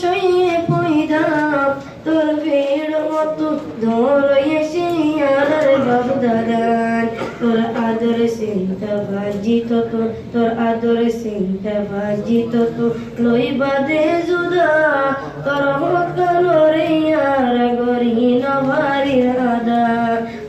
শুয়ে পয়দা তোর ভিড় মতো ধরে শিয়ার বাবদাদান তোর আদর সিংটা বাজিত তোর আদর সিংটা বাজিত লই বাদে জুদা তোর হকানোরে আর গরি নভারি আদা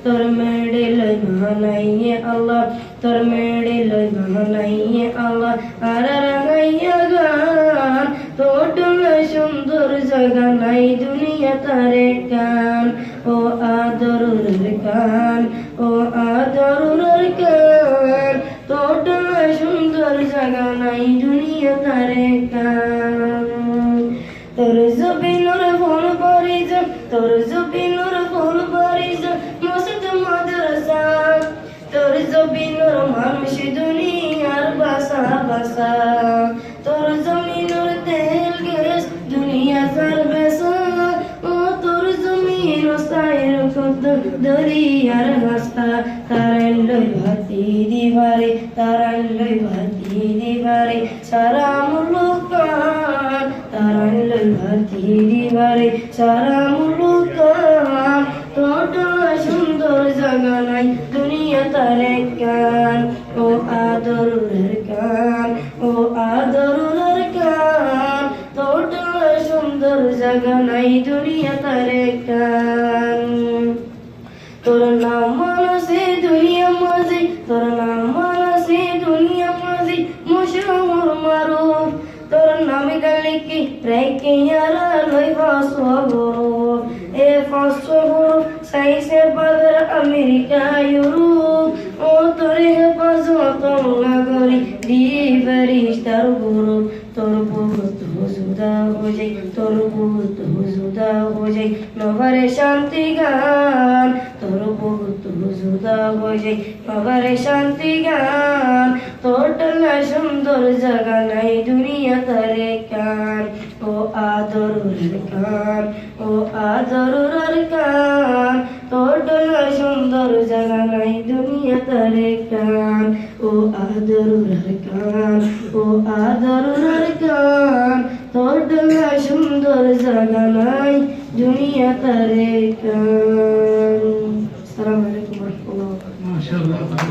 তোর মেড়ে লই বানাইয়ে আল্লাহ তোর মেড়ে লই বানাইয়ে আল্লাহ আর রাগাইয়া গান তোর সুন্দর জায়গা নাই দুনিয়া তারে কান ও আদরের কান ও আদরের কান তোর সুন্দর জায়গা নাই দুনিয়া তারে কান তোর জবিনুর ফুল বারিজ তোর জবিনুর ফুল বারিজ মসজিদ মাদ্রাসা তোর জবিনুর মানুষ দুনিয়ার বাসা বাসা তোর জমিনুর তেল গ্যাস দুনিয়া সারবেসা ও তোর জমির সাইর খুদ দরিয়ার রাস্তা তারাই ভাতি দিবারে তারাই ভাতি দিবারে সারা মুলুকান তারাই ভাতি দিবারে সারা মুলুকান তোর সুন্দর জায়গা নাই দুনিয়া তারে কান ও আদরের কান ও আদরের কান তোর সুন্দর জায়গা নাই দুনিয়া তারে কান তোর নাম মানসে দুনিয়া মাঝে তোর নাম মানসে দুনিয়া মাঝে মুশহুর মারুফ তোর নামে গালে কি রেখে ইয়ারা লই ফাসবো এ ফাসবো সাইসে বাদর আমেরিকা ইউরোপ ও তোরে হেফাজত লাগরি দিবরিশ তার গুরু তোর বহুত হুজুদা হো যাই তোর বহুত হুজুদা হো যাই নবরে শান্তি গান তোর বহুত হুজুদা হো যাই নবরে শান্তি গান তোর সুন্দর জায়গা নাই দুনিয়া তারে কান ও আদরের কান ও আদরের কান তোর সুন্দর জায়গা নাই দুনিয়া তারে কান ও আদরের কান ও আদরের কান তোর সুন্দর জায়গা নাই দুনিয়া তারে কান। আসসালামু আলাইকুম ওয়া রাহমাতুল্লাহি ওয়া বারাকাতুহু। মাশাআল্লাহ।